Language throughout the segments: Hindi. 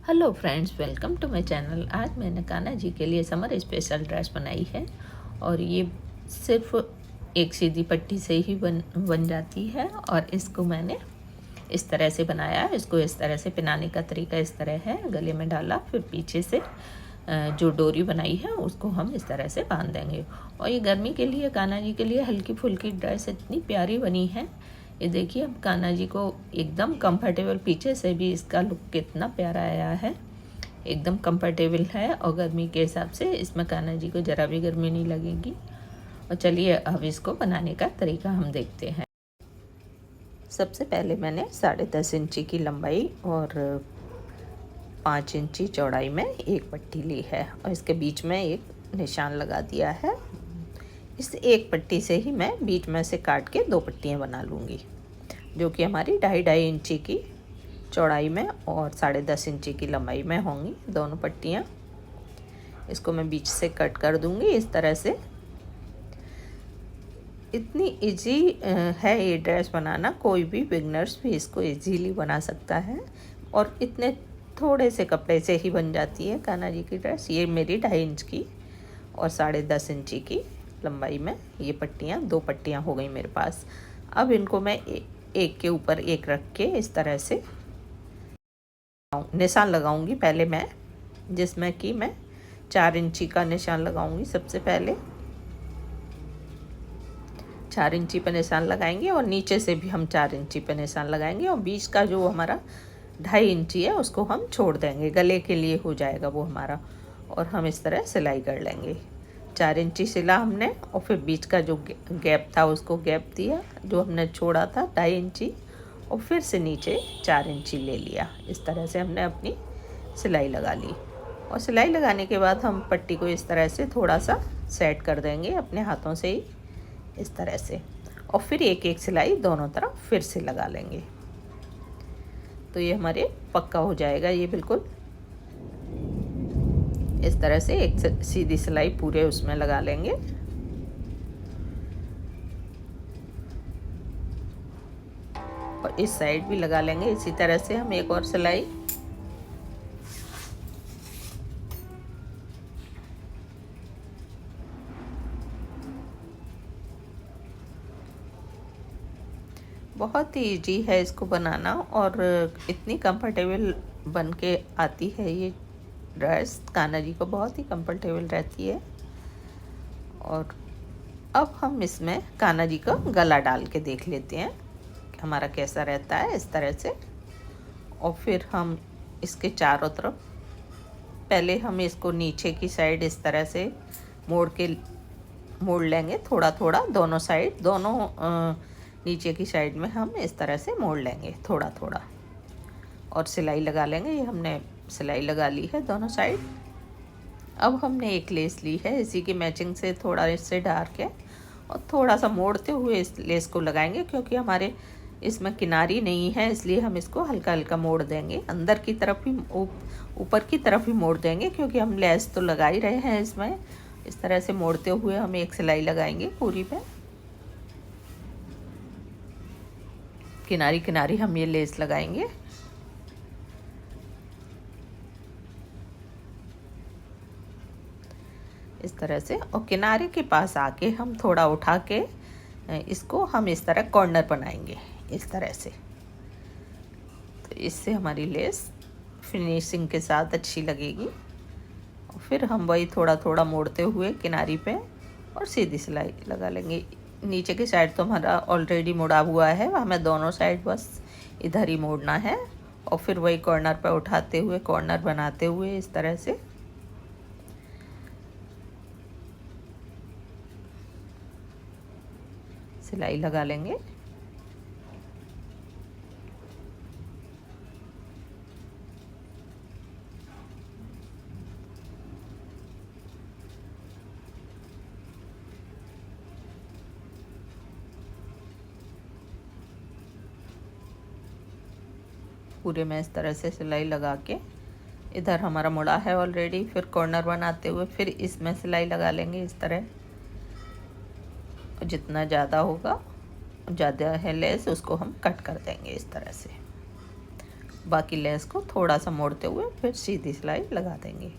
Hello friends, welcome to my channel. आज मैंने कान्हा जी के लिए समर स्पेशल ड्रेस बनाई है और ये सिर्फ एक सीधी पट्टी से ही बन जाती है। और इसको मैंने इस तरह से बनाया है। इसको इस तरह से पहनाने का तरीका इस तरह है, गले में डाला, फिर पीछे से जो डोरी बनाई है उसको हम इस तरह से बांध देंगे। और ये गर्मी के लिए, कान्हा जी के लिए हल्की फुल्की ड्रेस इतनी प्यारी बनी है। ये देखिए, अब कान्हा जी को एकदम कंफर्टेबल, पीछे से भी इसका लुक कितना प्यारा आया है, एकदम कंफर्टेबल है। और गर्मी के हिसाब से इसमें कान्हा जी को ज़रा भी गर्मी नहीं लगेगी। और चलिए अब इसको बनाने का तरीका हम देखते हैं। सबसे पहले मैंने 10.5 इंची की लंबाई और 5 इंची चौड़ाई में एक पट्टी ली है और इसके बीच में एक निशान लगा दिया है। इस एक पट्टी से ही मैं बीच में से काट के 2 पट्टियाँ बना लूँगी, जो कि हमारी 2.5 इंची की चौड़ाई में और 10.5 इंची की लंबाई में होंगी दोनों पट्टियाँ। इसको मैं बीच से कट कर दूँगी इस तरह से। इतनी इजी है ये ड्रेस बनाना, कोई भी बिगनर्स भी इसको इजीली बना सकता है और इतने थोड़े से कपड़े से ही बन जाती है कान्हा जी की ड्रेस। ये मेरी 2.5 इंच की और 10.5 इंची की लंबाई में ये पट्टियाँ, 2 पट्टियाँ हो गई मेरे पास। अब इनको मैं एक के ऊपर एक रख के इस तरह से निशान लगाऊंगी। पहले मैं, जिसमें कि मैं 4 इंची का निशान लगाऊंगी। सबसे पहले 4 इंची पर निशान लगाएंगे और नीचे से भी हम 4 इंची पर निशान लगाएंगे और बीच का जो हमारा 2.5 इंची है उसको हम छोड़ देंगे, गले के लिए हो जाएगा वो हमारा। और हम इस तरह सिलाई कर लेंगे। 4 इंची सिला हमने और फिर बीच का जो गैप था उसको गैप दिया, जो हमने छोड़ा था 2.5 इंची, और फिर से नीचे 4 इंची ले लिया। इस तरह से हमने अपनी सिलाई लगा ली। और सिलाई लगाने के बाद हम पट्टी को इस तरह से थोड़ा सा सेट कर देंगे अपने हाथों से ही, इस तरह से। और फिर एक एक सिलाई दोनों तरफ फिर से लगा लेंगे। तो ये हमारे पक्का हो जाएगा। ये बिल्कुल इस तरह से एक सीधी सिलाई पूरे उसमें लगा लेंगे। और इस साइड भी लगा लेंगे इसी तरह से हम एक और सिलाई। बहुत ही इजी है इसको बनाना और इतनी कंफर्टेबल बन के आती है ये ड्रेस। कान्हा जी को बहुत ही कंफर्टेबल रहती है। और अब हम इसमें कान्हा जी का गला डाल के देख लेते हैं कि हमारा कैसा रहता है, इस तरह से। और फिर हम इसके चारों तरफ, पहले हम इसको नीचे की साइड इस तरह से मोड़ लेंगे, थोड़ा थोड़ा दोनों साइड, दोनों नीचे की साइड में हम इस तरह से मोड़ लेंगे थोड़ा थोड़ा और सिलाई लगा लेंगे। ये हमने सिलाई लगा ली है दोनों साइड। अब हमने एक लेस ली है, इसी की मैचिंग से थोड़ा इससे डार के और थोड़ा सा मोड़ते हुए इस लेस को लगाएंगे, क्योंकि हमारे इसमें किनारी नहीं है, इसलिए हम इसको हल्का हल्का मोड़ देंगे। अंदर की तरफ ही, ऊपर की तरफ ही मोड़ देंगे, क्योंकि हम लेस तो लगा ही रहे हैं इसमें। इस तरह से मोड़ते हुए हम एक सिलाई लगाएंगे पूरी पे। किनारी किनारी हम ये लेस लगाएंगे। इस तरह से, और किनारे के पास आके हम थोड़ा उठा के इसको हम इस तरह कॉर्नर बनाएंगे, इस तरह से। तो इससे हमारी लेस फिनिशिंग के साथ अच्छी लगेगी। और फिर हम वही थोड़ा थोड़ा मोड़ते हुए किनारी पे और सीधी सिलाई लगा लेंगे। नीचे की साइड तो हमारा ऑलरेडी मुड़ा हुआ है, हमें दोनों साइड बस इधर ही मोड़ना है। और फिर वही कॉर्नर पर उठाते हुए, कॉर्नर बनाते हुए इस तरह से सिलाई लगा लेंगे। पूरे में इस तरह से सिलाई लगा के, इधर हमारा मुड़ा है ऑलरेडी, फिर कॉर्नर बनाते हुए फिर इसमें सिलाई लगा लेंगे इस तरह। जितना ज़्यादा होगा, ज़्यादा है लेस, उसको हम कट कर देंगे इस तरह से। बाकी लेस को थोड़ा सा मोड़ते हुए फिर सीधी सिलाई लगा देंगे।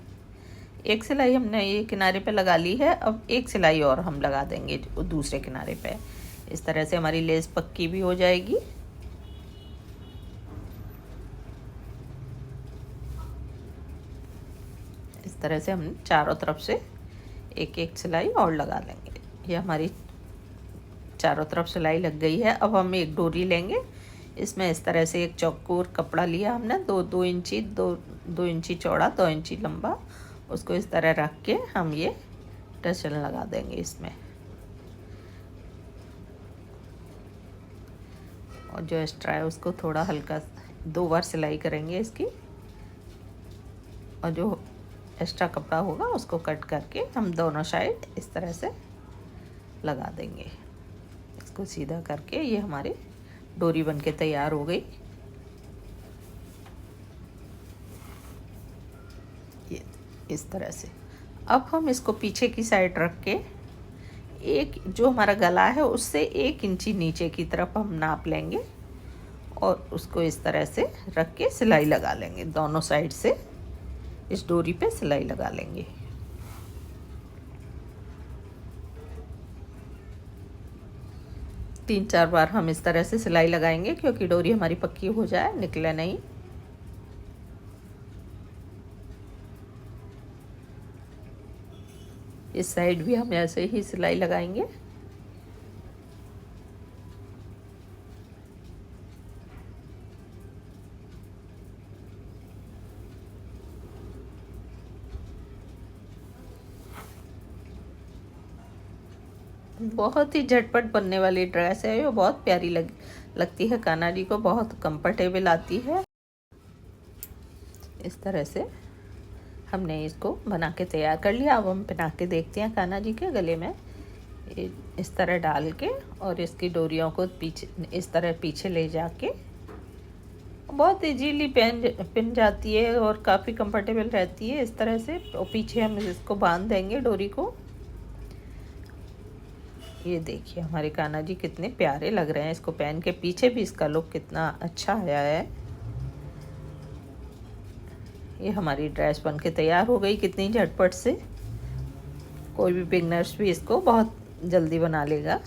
एक सिलाई हमने ये किनारे पे लगा ली है, अब एक सिलाई और हम लगा देंगे दूसरे किनारे पे। इस तरह से हमारी लेस पक्की भी हो जाएगी। इस तरह से हम चारों तरफ से एक एक सिलाई और लगा लेंगे। ये हमारी चारों तरफ सिलाई लग गई है। अब हम एक डोरी लेंगे, इसमें इस तरह से एक चौकोर कपड़ा लिया हमने, दो इंची चौड़ा 2 इंची लंबा। उसको इस तरह रख के हम ये टसल लगा देंगे इसमें, और जो एक्स्ट्रा है उसको थोड़ा हल्का 2 बार सिलाई करेंगे इसकी, और जो एक्स्ट्रा कपड़ा होगा उसको कट करके हम दोनों साइड इस तरह से लगा देंगे। इसको सीधा करके ये हमारी डोरी बनके तैयार हो गई। ये इस तरह से अब हम इसको पीछे की साइड रख के एक जो हमारा गला है उससे 1 इंची नीचे की तरफ हम नाप लेंगे, और उसको इस तरह से रख के सिलाई लगा लेंगे। दोनों साइड से इस डोरी पे सिलाई लगा लेंगे। तीन चार बार हम इस तरह से सिलाई लगाएंगे, क्योंकि डोरी हमारी पक्की हो जाए, निकले नहीं। इस साइड भी हम ऐसे ही सिलाई लगाएंगे। बहुत ही झटपट बनने वाली ड्रेस है, ये बहुत प्यारी लगती है, कान्हा जी को बहुत कंफर्टेबल आती है। इस तरह से हमने इसको बना के तैयार कर लिया। अब हम पहना के देखते हैं कान्हा जी के गले में। इस तरह डाल के और इसकी डोरियों को पीछे इस तरह पीछे ले जाके बहुत इजीली पहन जाती है और काफ़ी कंफर्टेबल रहती है। इस तरह से और पीछे हम इसको बांध देंगे डोरी को। ये देखिए हमारे कान्हा जी कितने प्यारे लग रहे हैं इसको पहन के। पीछे भी इसका लुक कितना अच्छा आया है। ये हमारी ड्रेस बन के तैयार हो गई कितनी झटपट से। कोई भी बिगनर्स भी इसको बहुत जल्दी बना लेगा।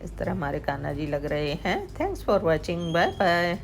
इस तरह हमारे कान्हा जी लग रहे हैं। Thanks for watching, bye bye.